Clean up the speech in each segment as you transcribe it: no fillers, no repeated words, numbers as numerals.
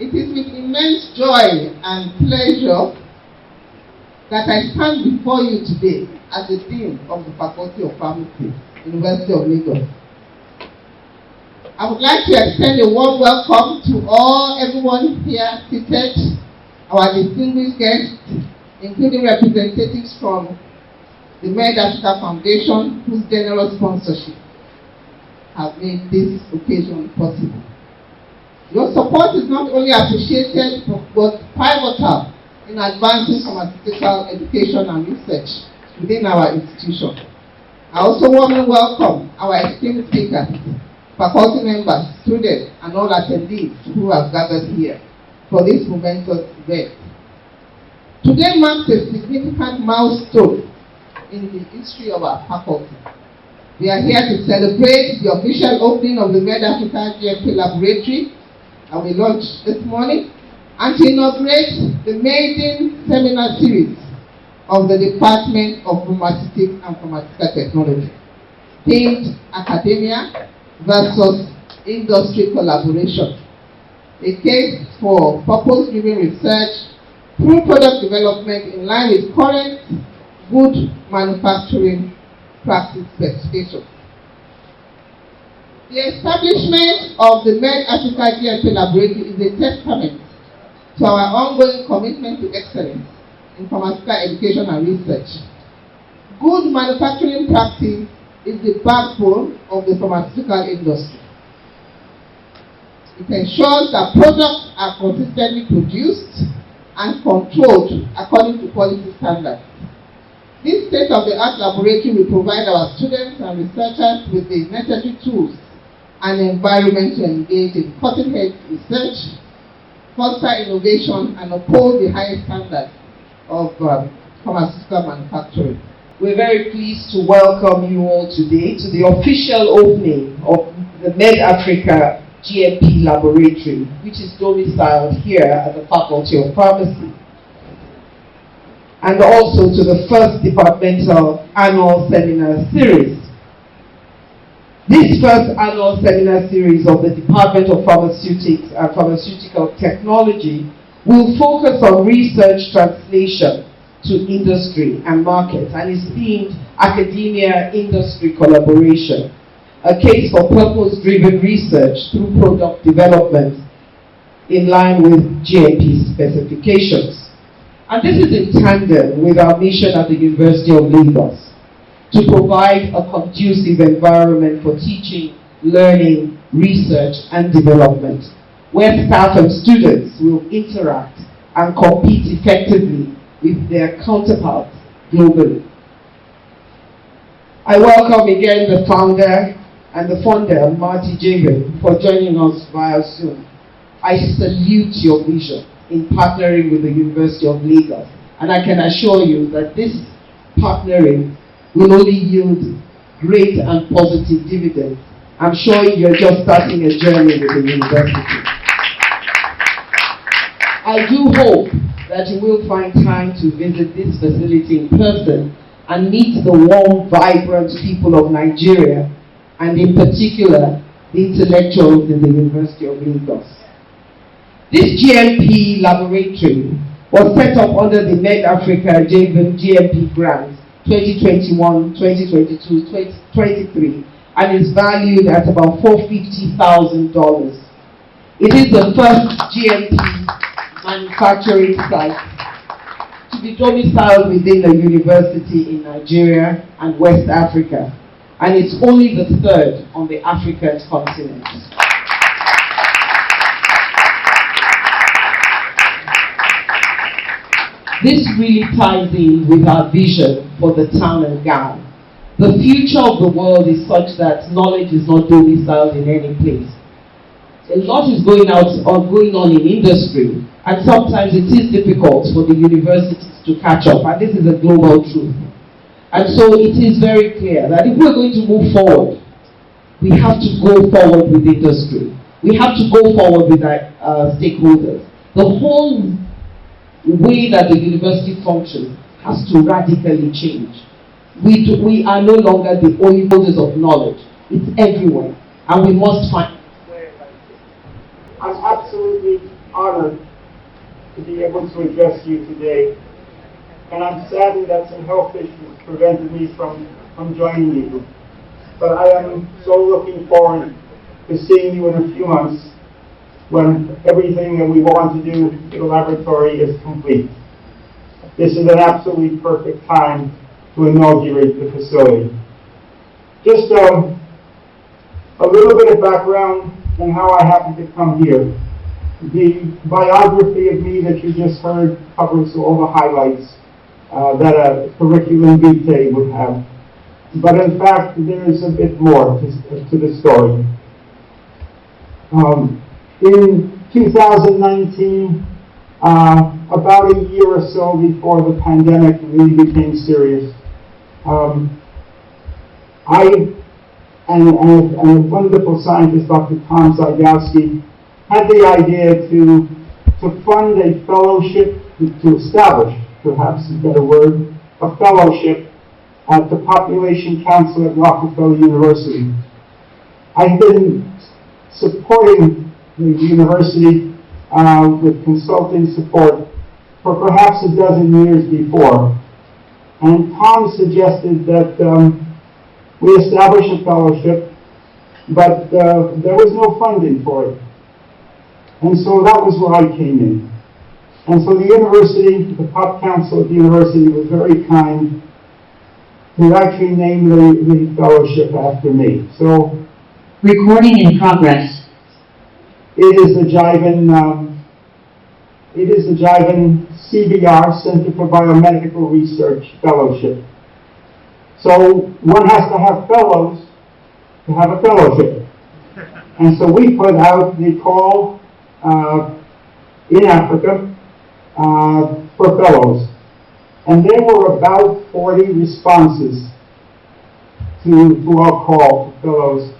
It is with immense joy and pleasure that I stand before you today as the Dean of the Faculty of Pharmacy, University of Lagos. I would like to extend a warm welcome to everyone here seated, our distinguished guests, including representatives from the MEDAFRICA Foundation, whose generous sponsorship have made this occasion possible. Your support is not only appreciated, but pivotal in advancing pharmaceutical education and research within our institution. I also warmly welcome our esteemed speakers, faculty members, students, and all attendees who have gathered here for this momentous event. Today marks a significant milestone in the history of our faculty. We are here to celebrate the official opening of the MEDAFRICA GMP Laboratory that we launched this morning, and to inaugurate the maiden seminar series of the Department of Pharmaceutics and Pharmaceutical Technology, themed Academia versus Industry Collaboration, a case for purpose-driven research through product development in line with current good manufacturing practice specifications. The establishment of the MEDAFRICA GMP Laboratory is a testament to our ongoing commitment to excellence in pharmaceutical education and research. Good manufacturing practice is the backbone of the pharmaceutical industry. It ensures that products are consistently produced and controlled according to quality standards. This state-of-the-art laboratory will provide our students and researchers with the necessary tools and environment to engage in cutting-edge research, foster innovation, and uphold the highest standards of pharmaceutical manufacturing. We're very pleased to welcome you all today to the official opening of the MEDAFRICA GMP Laboratory, which is domiciled here at the Faculty of Pharmacy, and also to the first departmental annual seminar series. This first annual seminar series of the Department of Pharmaceutics and Pharmaceutical Technology will focus on research translation to industry and market, and is themed Academia-Industry Collaboration, a case for purpose-driven research through product development in line with GMP specifications. And this is in tandem with our mission at the University of Lagos to provide a conducive environment for teaching, learning, research, and development, where staff and students will interact and compete effectively with their counterparts globally. I welcome again the founder and the funder, Marty Javen, for joining us via Zoom. I salute your vision in partnering with the University of Lagos, and I can assure you that this partnering will only yield great and positive dividends. I'm sure you're just starting a journey with the university. I do hope that you will find time to visit this facility in person and meet the warm, vibrant people of Nigeria, and in particular, the intellectuals in the University of Lagos. This GMP laboratory was set up under the MEDAFRICA GMP grant 2021, 2022, 2023, and is valued at about $450,000. It is the first GMP manufacturing site to be domiciled within a university in Nigeria and West Africa, and it's only the third on the African continent. This really ties in with our vision for the town and gown. The future of the world is such that knowledge is not domiciled in any place. A lot is going on in industry, and sometimes it is difficult for the universities to catch up, and this is a global truth. And so it is very clear that if we're going to move forward, we have to go forward with industry. We have to go forward with our stakeholders. The whole way that the university functions has to radically change. We are no longer the only holders of knowledge. It's everywhere, and we must find wherever it is. I'm absolutely honored to be able to address you today. And I'm saddened that some health issues prevented me from joining you. But I am so looking forward to seeing you in a few months when everything that we want to do in the laboratory is complete. This is an absolutely perfect time to inaugurate the facility. Just a little bit of background on how I happened to come here. The biography of me that you just heard covers all the highlights that a curriculum vitae would have. But in fact, there is a bit more to the story. In 2019, about a year or so before the pandemic really became serious, I and a wonderful scientist, Dr. Tom Zygowski, had the idea to fund a fellowship, to establish, perhaps a better word, a fellowship at the Population Council at Rockefeller University. I've been supporting the university with consulting support for perhaps a dozen years before. And Tom suggested that we establish a fellowship, but there was no funding for it. And so that was where I came in. And so the university, the Pop Council at the university was very kind to actually name the fellowship after me. So recording in progress. It is the Jivan CBR, Center for Biomedical Research Fellowship. So one has to have fellows to have a fellowship. And so we put out the call in Africa for fellows. And there were about 40 responses to our call for fellows.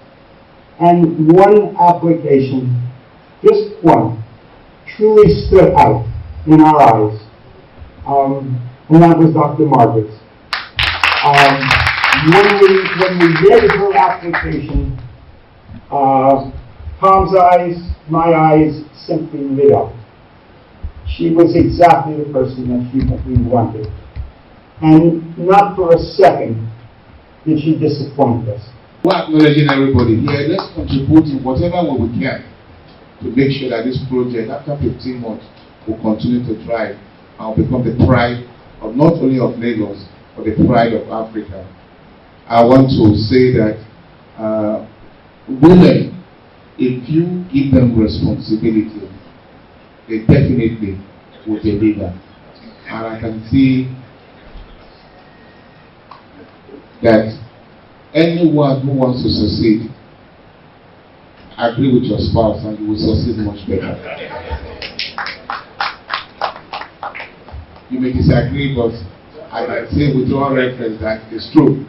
And one application, just one, truly stood out in our eyes. And that was Dr. Margaret's. When we read her application, Tom's eyes, my eyes simply lit up. She was exactly the person that we wanted. And not for a second did she disappoint us. We're acknowledging everybody here. Let's contribute in whatever way we can to make sure that this project, after 15 months, will continue to thrive and will become the pride of not only of Lagos, but the pride of Africa. I want to say that women, if you give them responsibility, they definitely will deliver. And I can see that anyone who wants to succeed, agree with your spouse and you will succeed much better. You may disagree, but I can say with all reference that it's true.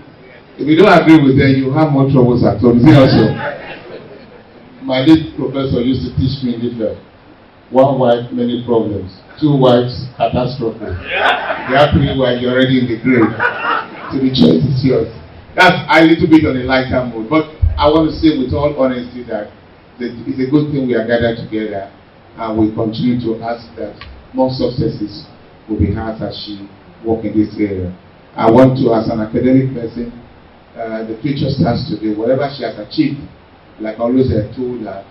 If you don't agree with them, you have more troubles at home. See also, my late professor used to teach me in different. One wife, many problems. Two wives, catastrophe. You have three wives, you're already in the grave. So the choice is yours. That's a little bit on a lighter mood. But I want to say with all honesty that it's a good thing we are gathered together and we continue to ask that more successes will be had as she works in this area. I want to, as an academic person, the future starts today. Whatever she has achieved, like I always told her,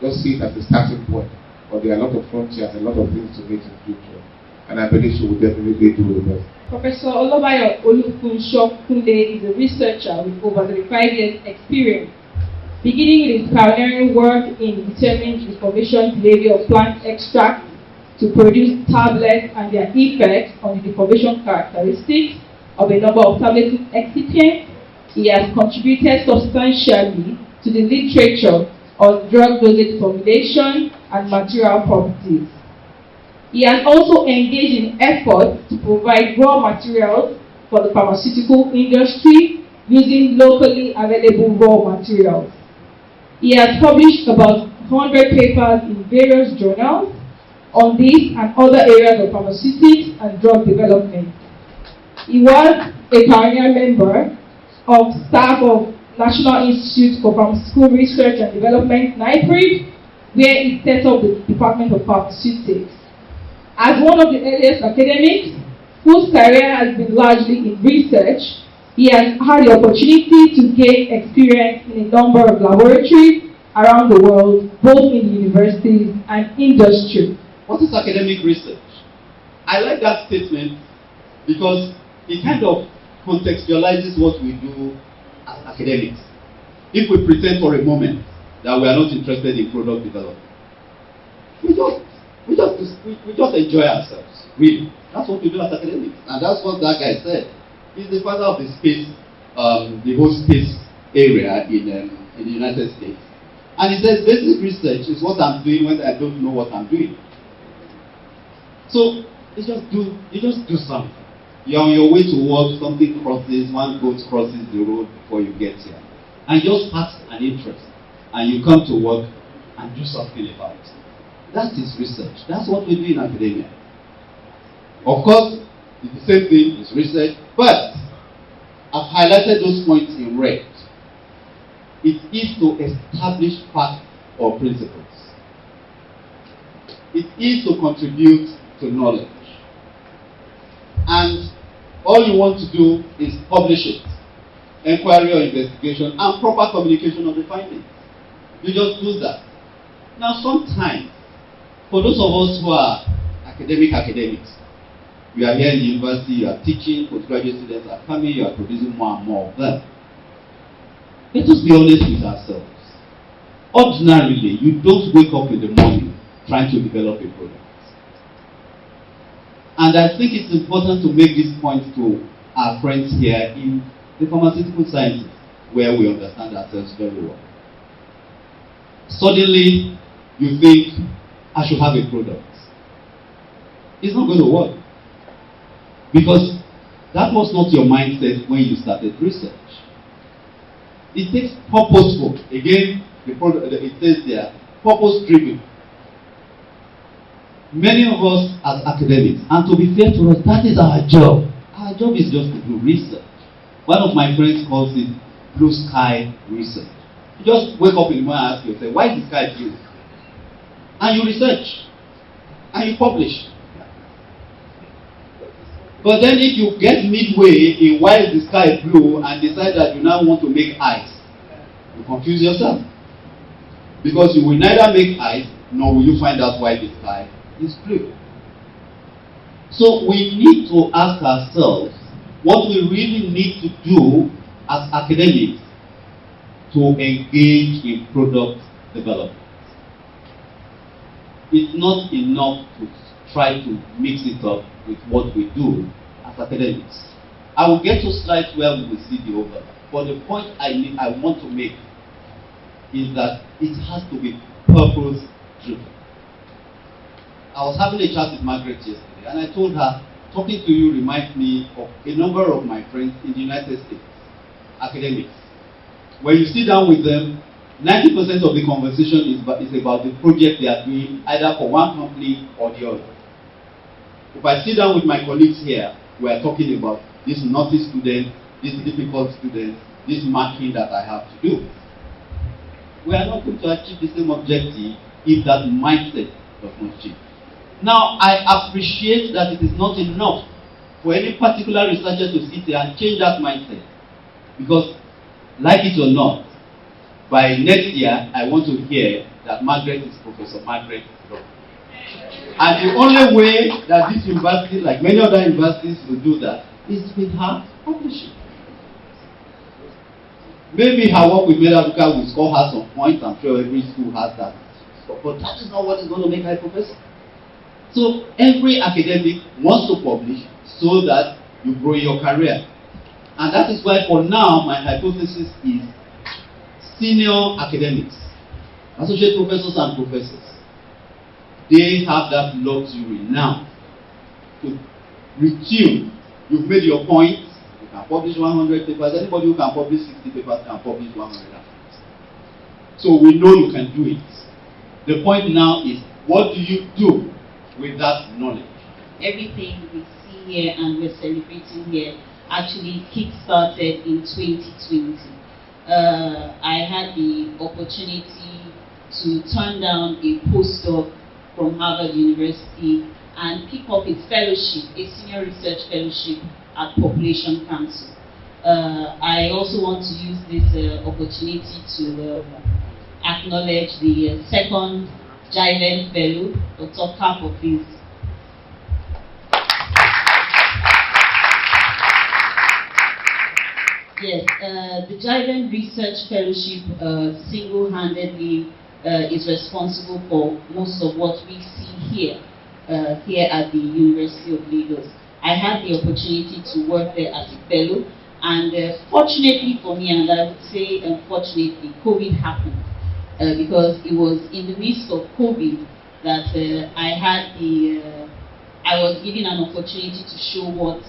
just see it as a starting point. But there are a lot of frontiers, a lot of things to make in the future. And I believe she will definitely do the best. Professor Olobayo Olufunso-Kunde is a researcher with over 35 years experience, beginning with his pioneering work in determining the formation behavior of plant extracts to produce tablets and their effects on the deformation characteristics of a number of tablet excipients. He has contributed substantially to the literature on drug dosage formulation and material properties. He has also engaged in efforts to provide raw materials for the pharmaceutical industry using locally available raw materials. He has published about 100 papers in various journals on this and other areas of pharmaceutics and drug development. He was a pioneer member of staff of National Institute for Pharmaceutical Research and Development, NIPRID, where he set up the Department of Pharmaceutics. As one of the earliest academics whose career has been largely in research, he has had the opportunity to gain experience in a number of laboratories around the world, both in universities and industry. What is academic research? I like that statement because it kind of contextualizes what we do as academics. If we pretend for a moment that we are not interested in product development, we just enjoy ourselves, really. That's what we do as academics, and that's what that guy said. He's the father of the space, the whole space area in the United States. And he says basic research is what I'm doing when I don't know what I'm doing. So you just do something. You're on your way to work, something crosses, one goat crosses the road before you get here. And just sparks an interest. And you come to work and do something about it. That is research. That's what we do in academia. Of course, it's the same thing, it's research, but I've highlighted those points in red. It is to establish facts or principles. It is to contribute to knowledge. And all you want to do is publish it. Inquiry or investigation and proper communication of the findings. You just do that. Now sometimes, for those of us who are academics, you are here in the university, you are teaching, postgraduate students are coming, you are producing more and more of them. Let us be honest with ourselves. Ordinarily, you don't wake up in the morning trying to develop a product. And I think it's important to make this point to our friends here in the pharmaceutical sciences, where we understand ourselves very well. Suddenly, you think, I should have a product. It's not going to work. Because that was not your mindset when you started research. It takes purposeful. Again, it says there, purpose-driven. Many of us as academics, and to be fair to us, that is our job. Our job is just to do research. One of my friends calls it blue sky research. You just wake up in the morning and ask yourself, why is the sky blue? And you research. And you publish. But then if you get midway in why is the sky blue and decide that you now want to make ice, you confuse yourself. Because you will neither make ice, nor will you find out why the sky is blue. So we need to ask ourselves what we really need to do as academics to engage in product development. It's not enough to try to mix it up with what we do as academics. I will get to slides where we will see the overlap. But the point I want to make is that it has to be purpose-driven. I was having a chat with Margaret yesterday, and I told her, talking to you reminds me of a number of my friends in the United States, academics. When you sit down with them, 90% of the conversation is about the project they are doing, either for one company or the other. If I sit down with my colleagues here, we are talking about this naughty student, this difficult student, this marking that I have to do. We are not going to achieve the same objective if that mindset does not change. Now, I appreciate that it is not enough for any particular researcher to sit there and change that mindset. Because, like it or not, by next year, I want to hear that Margaret is Professor Margaret Ilomuanya. And the only way that this university, like many other universities, will do that is with her publishing. Maybe her work with MEDAFRICA will score her some points. I'm sure every school has that. But that is not what is going to make her a professor. So every academic wants to publish so that you grow your career. And that is why for now my hypothesis is senior academics, associate professors and professors, they have that luxury now to retune. You've made your point, you can publish 100 papers, anybody who can publish 60 papers can publish 100 papers. So we know you can do it. The point now is, what do you do with that knowledge? Everything we see here and we're celebrating here actually kick-started in 2020. I had the opportunity to turn down a postdoc from Harvard University and pick up a fellowship, a senior research fellowship at Population Council. I also want to use this opportunity to acknowledge the second GIVEN Fellow, Dr. Kapo, please. Yes, the GIVEN Research Fellowship single-handedly is responsible for most of what we see here at the University of Lagos. I had the opportunity to work there as a fellow, and fortunately for me, and I would say unfortunately, COVID happened because it was in the midst of COVID that I was given an opportunity to show what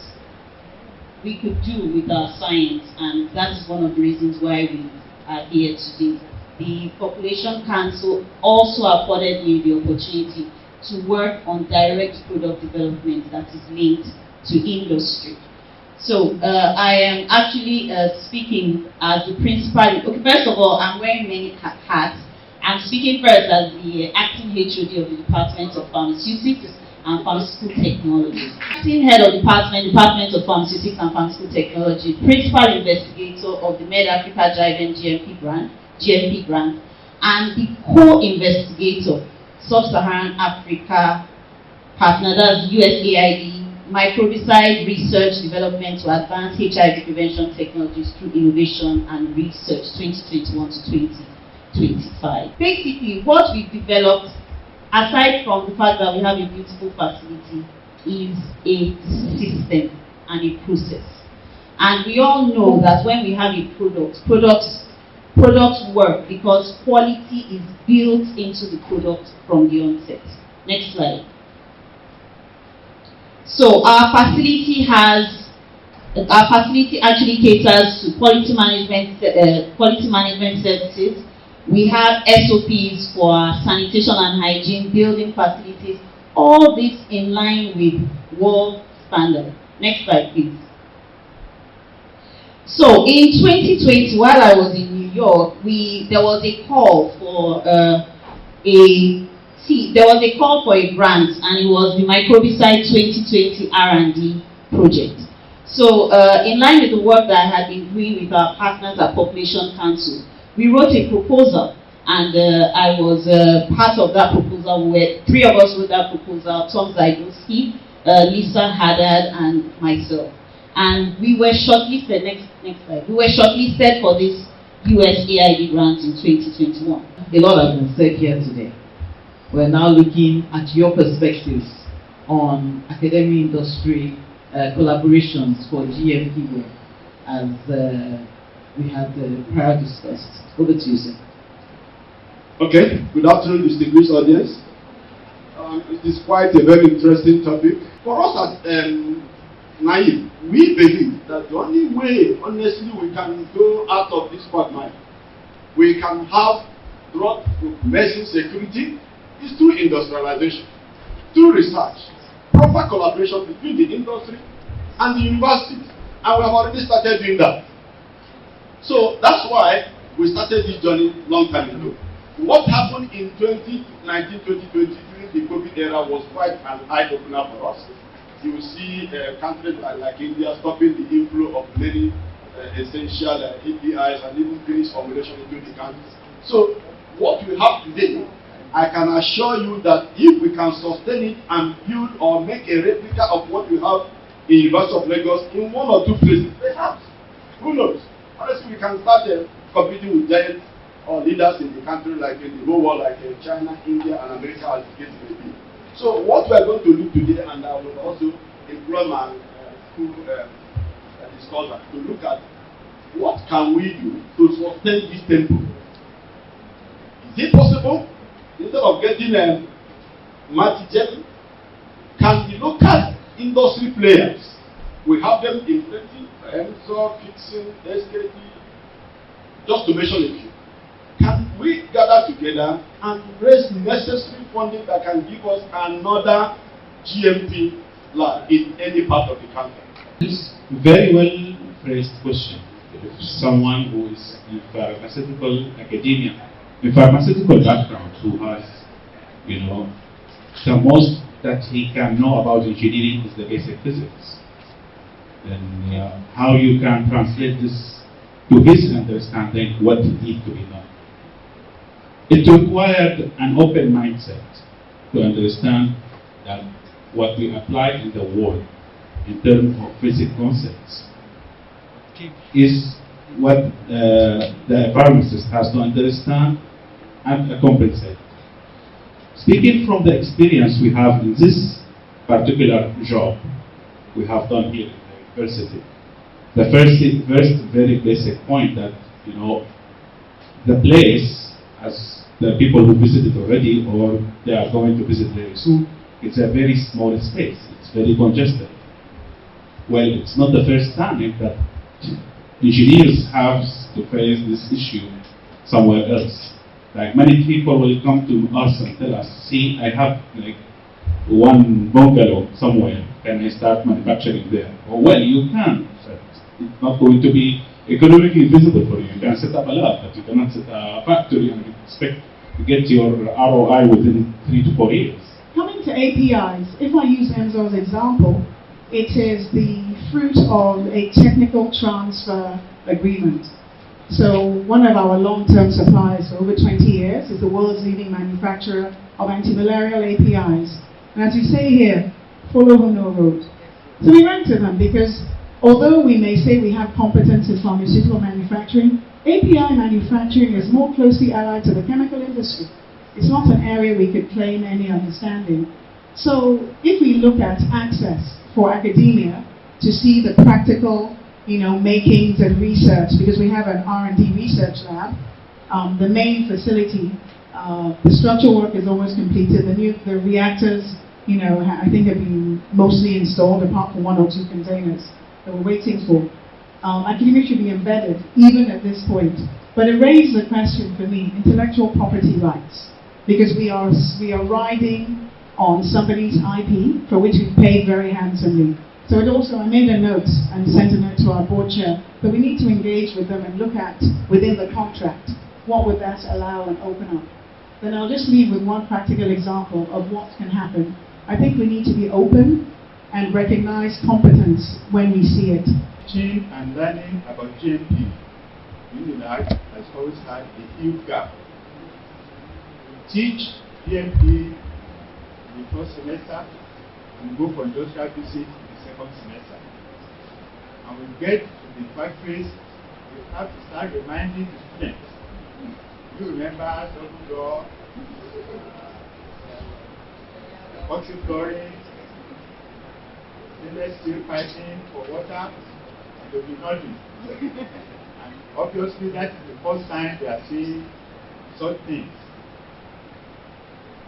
we could do with our science, and that is one of the reasons why we are here today. The Population Council also afforded me the opportunity to work on direct product development that is linked to industry. So I am actually speaking as the principal. Okay, first of all, I'm wearing many hats. I'm speaking first as the acting HOD of the Department of Pharmaceutics and Pharmaceutical Technology. Acting head of Department of Pharmaceutics and Pharmaceutical Technology, principal investigator of the MEDAFRICA GMP grant, and the co-investigator, Sub-Saharan Africa partner, that's USAID, microbicide research development to advance HIV prevention technologies through innovation and research 2021 to 2025. Basically, what we've developed, aside from the fact that we have a beautiful facility, is a system and a process. And we all know that when we have a products work because quality is built into the product from the onset. Next slide. So our facility actually caters to quality management services. We have SOPs for sanitation and hygiene, building facilities, all this in line with world standard. Next slide, please. So in 2020, while I was in New York, there was a call for a grant, and it was the Microbicide 2020 R&D project. So in line with the work that I had been doing with our partners at Population Council, we wrote a proposal, and I was part of that proposal. Three of us wrote that proposal: Tom Zaiduski, Lisa Haddad, and myself. And we were shortlisted. Next slide. We were shortlisted for this USAID grant in 2021. A lot has been said here today. We're now looking at your perspectives on academic-industry collaborations for GMP work, as we had prior discussed. Over to you, sir. Okay, good afternoon, distinguished audience. It is quite a very interesting topic. For us at NAIM, we believe that the only way, honestly, we can go out of this quagmire, we can have drug medicine security, is through industrialization, through research, proper collaboration between the industry and the universities, and we have already started doing that. So that's why we started this journey long time ago. What happened in 2019-2020 during the COVID era was quite an eye-opener for us. You will see countries like India stopping the inflow of many essential APIs and even finished formulation into the countries. So what we have today, I can assure you that if we can sustain it and build or make a replica of what we have in University of Lagos in one or two places, perhaps, who knows? Honestly, we can start competing with giants or leaders in the country, like in the whole world, like China, India, and America, as the case may be. So what we are going to look today, and I will also employ my discussion to look at what can we do to sustain this tempo. Is it possible? Instead of getting multi-jet, can the local industry players, we have them in plenty, EMSO, Fixing, SKT, just to mention a few. Can we gather together and raise necessary funding that can give us another GMP lab in any part of the country? This very well phrased question. If someone who is in pharmaceutical academia a pharmaceutical background who has, the most that he can know about engineering is the basic physics. And how you can translate this to his understanding what needs to be done. It required an open mindset to understand that what we apply in the world in terms of basic concepts is what the pharmacist has to understand and compensate. Speaking from the experience we have in this particular job we have done here in the university, the first very basic point that, the place, as the people who visited already or they are going to visit very soon, it's a very small space. It's very congested. Well, it's not the first time that engineers have to face this issue somewhere else. Like many people will come to us and tell us, see, I have like one bungalow somewhere, can I start manufacturing there? Well, you can, but it's not going to be economically feasible for you. You can set up a lab, but you cannot set a factory and expect to get your ROI within 3 to 4 years. Coming to APIs, if I use Enzo's example, it is the fruit of a technical transfer agreement. So one of our long-term suppliers for over 20 years is the world's leading manufacturer of antimalarial APIs. And as you say here, follow who no road. So we went to them because although we may say we have competence in pharmaceutical manufacturing, API manufacturing is more closely allied to the chemical industry. It's not an area we could claim any understanding. So if we look at access for academia to see the practical makings and research, because we have an R&D research lab, the main facility, the structural work is almost completed. The reactors, I think have been mostly installed apart from 1 or 2 containers that we're waiting for. Academia should be embedded even at this point. But it raised the question for me, intellectual property rights, because we are riding on somebody's IP for which we paid very handsomely. So I made a note and sent a note to our board chair that we need to engage with them and look at, within the contract, what would that allow and open up. Then I'll just leave with one practical example of what can happen. I think we need to be open and recognize competence when we see it. Teaching and learning about GMP, UNILAG has always had a huge gap. We teach GMP in the first semester and go for industrial visit in the second semester. And we get to the factories, we have to start reminding the students. You remember double door, oxychlorine, stainless steel piping for water, and there will be nothing. And obviously that is the first time they are seeing such things.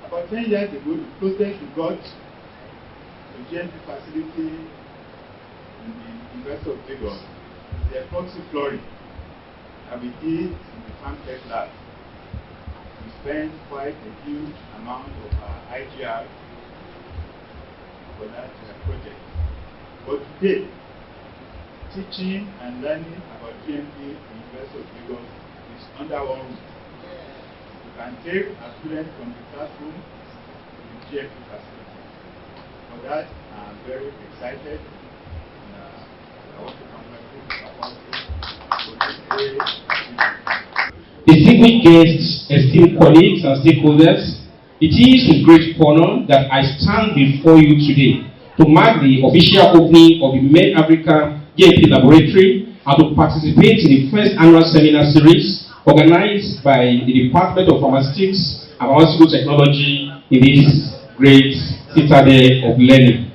About 10 years ago, the closest we got a GMP facility in the University of Lagos, the epoxyflooring that we did in the FarmTech lab. We spent quite a huge amount of IGR for that project. But today, teaching and learning about GMP in the University of Lagos is under one roof. You can take a student from the classroom to the GMP facility. For that, I'm very excited. And, I want to congratulate the faculty for this very activity. Distinguished guests, esteemed colleagues and stakeholders, it is with great honor that I stand before you today to mark the official opening of the MEDAFRICA GMP Laboratory and to participate in the first annual seminar series organized by the Department of Pharmaceutics and Pharmaceutical Technology in this great citadel of learning.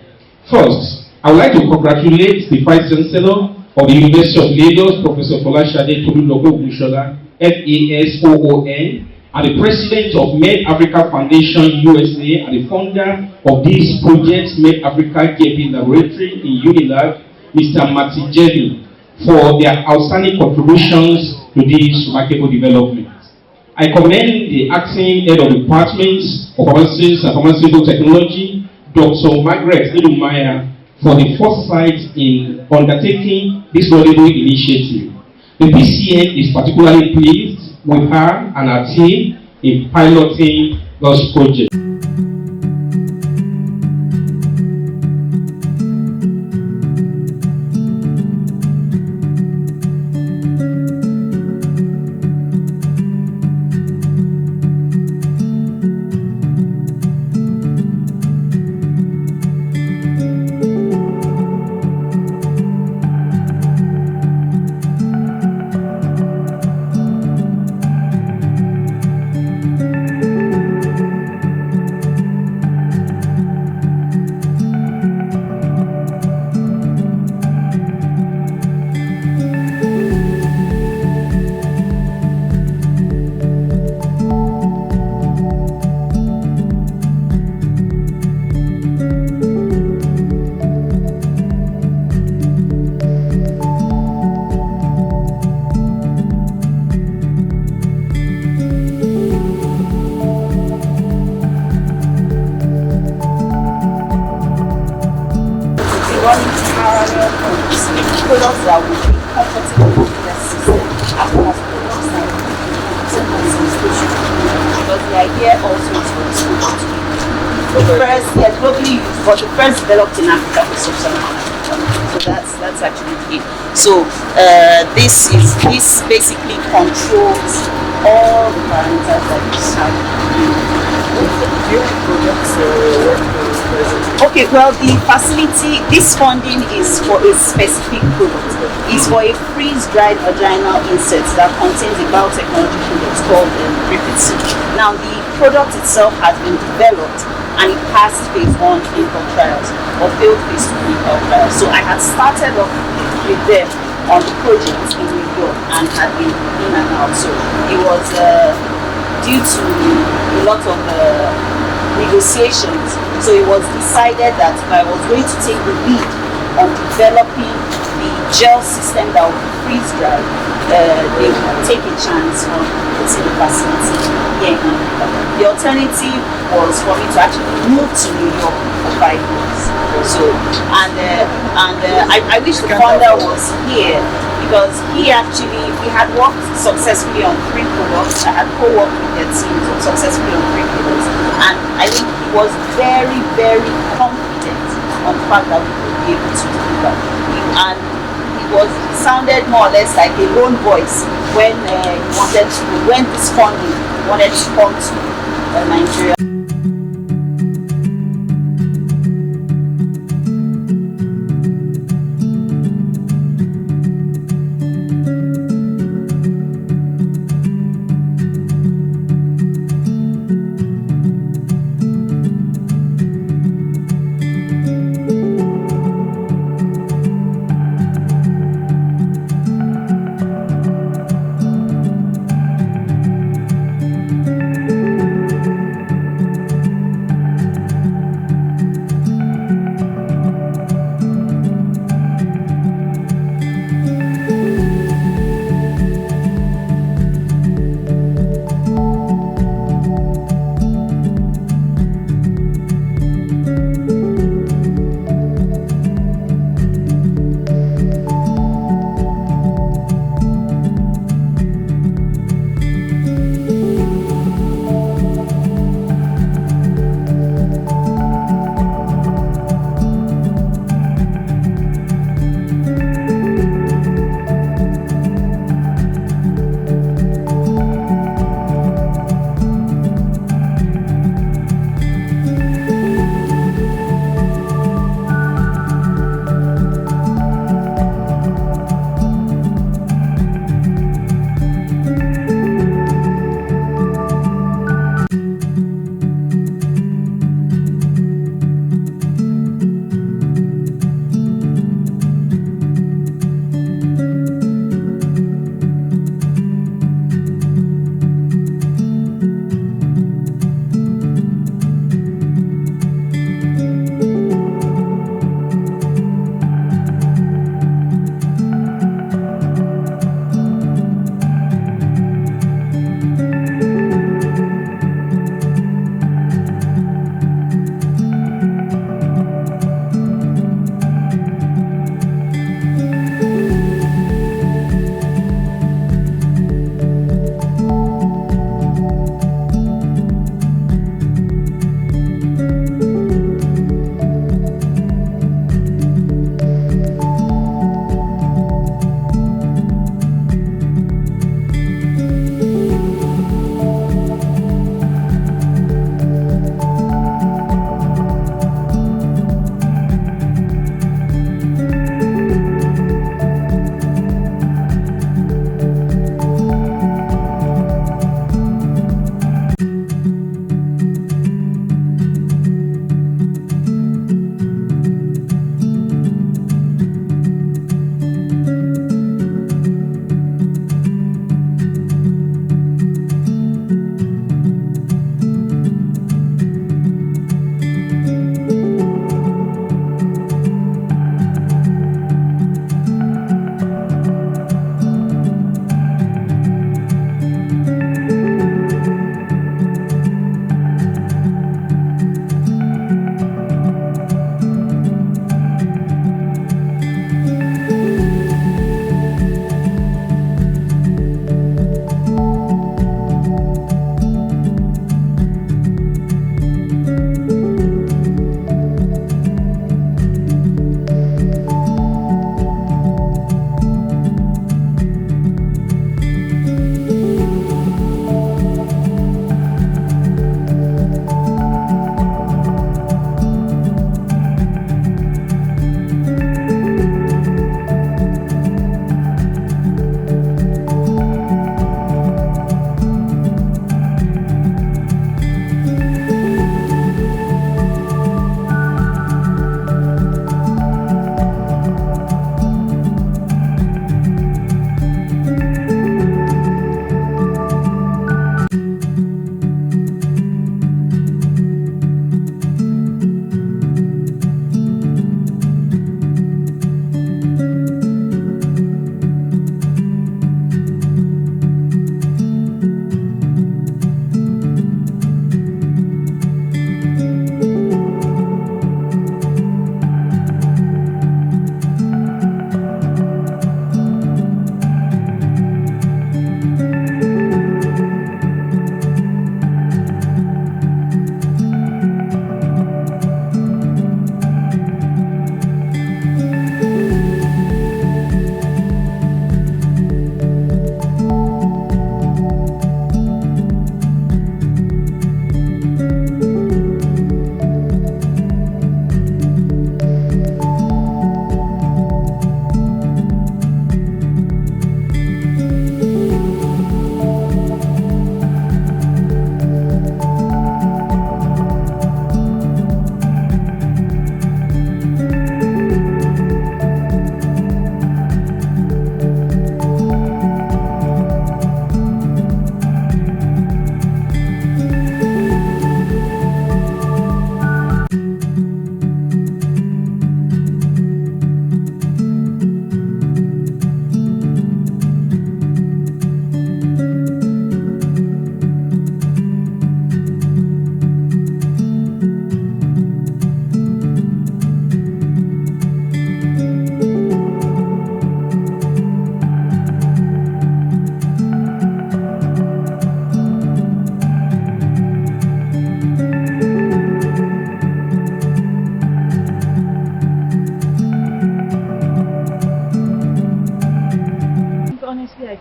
First, I would like to congratulate the Vice Chancellor of the University of Lagos, Professor Folashade Tolulope-Ogunshola, FASOON, and the President of MEDAFRICA Foundation USA and the founder of this project, MEDAFRICA GMP Laboratory in UNILAG, Mr. Matijeli, for their outstanding contributions to this remarkable development. I commend the acting head of the Department of Pharmaceutics and Pharmaceutical Technology, Dr. Margaret Ilomuanya, for the foresight in undertaking this laudable initiative. The PCN is particularly pleased with her and her team in piloting those projects. Products that will be comfortable with the system as well as products that will be concentration. Because the idea also is for this project to be globally used, but the first developed in Africa for Sub-Saharan Africa. So that's actually it. So this basically controls all the parameters that you have. Okay, well, the facility, this funding is for a specific product. It's for a freeze-dried vaginal insert that contains a biotechnology product called Ripitsu. Now, the product itself has been developed and it passed phase 1 clinical trials or failed phase 2 clinical trials. So I had started off with them on the project in New York and had been in and out. So it was due to a lot of negotiations. So it was decided that I was going to take the lead on developing the gel system that would freeze dry. They would take a chance on putting the facility here in Africa. The alternative was for me to actually move to New York for 5 years. So I wish the founder was here, because we had worked successfully on 3 products. I had co-worked with their team successfully on 3 products, and I think he was very, very confident on the fact that we would be able to deliver. And he sounded more or less like a lone voice when when this funding wanted to come to Nigeria.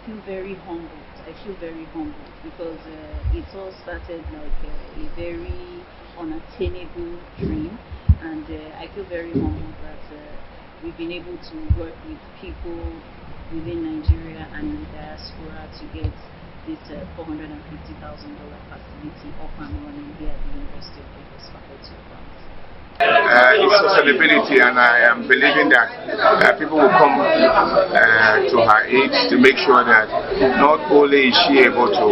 feel very humbled. I feel very humbled because it all started like a very unattainable dream, and I feel very humbled that we've been able to work with people within Nigeria and in the diaspora to get this $450,000 facility up and running here at the University of Lagos Faculty of Arts. It's sustainability, and I am believing that people will come to her aid to make sure that not only is she able to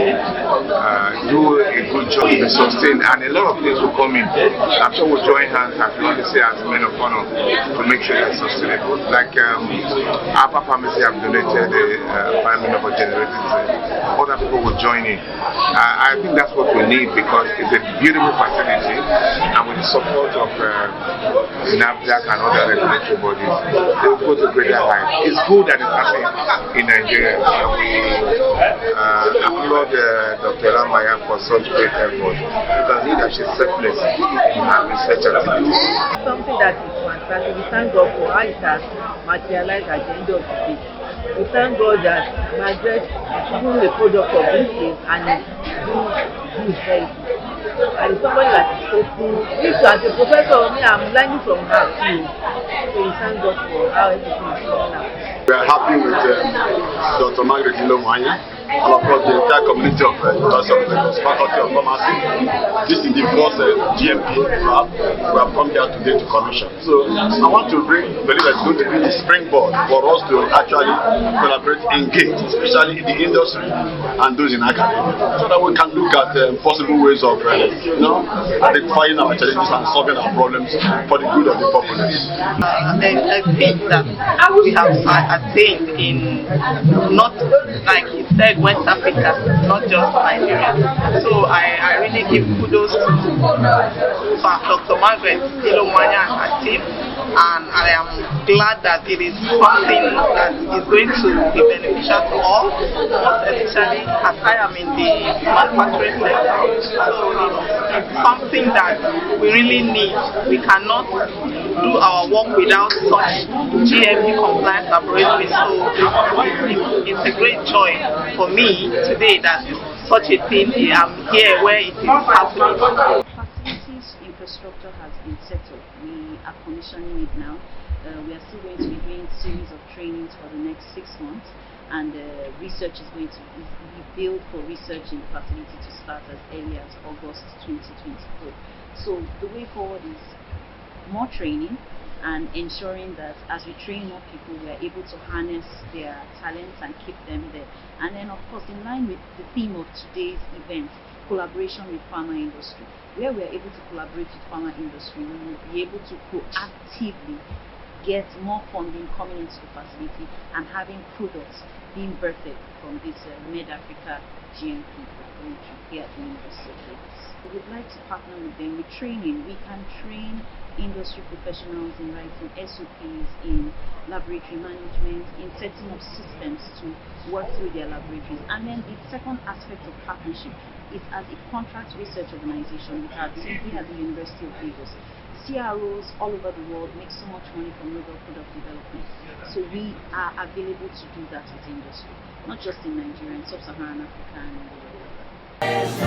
do a good job to be sustained, and a lot of things will come in. I'm sure we'll join hands, as we always say, as men of honor, to make sure it's sustainable. Like Alpha Pharmacy have donated a $5 million generating, other people will join in. I think that's what we need, because it's a beautiful facility, and with the support of NAFDAC and other regulatory bodies, they will go to greater heights. It's good that it's happening in Nigeria. We applaud Dr. Ilomuanya for such great effort. You can see that she's selfless in her research activities. Something that is fantastic. We thank God for how it has materialized at the end of the day. We thank God that Margaret is even the product of this place, and is very good. And somebody that is so cool. If as a professor, I'm learning from her too. So we thank God for how everything is going out. We are happy with Dr. Margaret Ilomuanya and of course the entire community of University of Lagos Faculty of Pharmacy. This is the first GMP lab we have come here today to commission. So I want to believe that it's going to be the springboard for us to actually collaborate, engage, especially in the industry and those in academia, so that we can look at possible ways of identifying our challenges and solving our problems for the good of the populace. A feat that we have attained in, not like you said, West Africa, not just Nigeria. So I really give kudos to Dr. Margaret Ilomuanya and her team, and I am glad that it is something that is going to be beneficial to all, most especially as I am in the manufacturing sector. So it's something that we really need. We cannot do our work without such GMP compliant laboratories. So it's a great joy for me today that such a thing I'm here where it is happening. Facilities infrastructure has been settled. We are commissioning it now. We are still going to be doing a series of trainings for the next 6 months, and research is going to be built for research in the facility to start as early as August 2024. So the way forward is more training and ensuring that as we train more people, we are able to harness their talents and keep them there. And then, of course, in line with the theme of today's event, collaboration with pharma industry, where we are able to collaborate with pharma industry, we will be able to proactively get more funding coming into the facility and having products being birthed from this MEDAFRICA GMP Laboratory here at the University of Lagos. We would like to partner with them with training. We can train industry professionals in writing SOPs, in laboratory management, in setting up systems to work through their laboratories. And then the second aspect of partnership is as a contract research organization with our team here at the University of Lagos. CROs all over the world make so much money from novel product development. So we are available to do that with industry, not just in Nigeria, in Sub-Saharan Africa and in the world.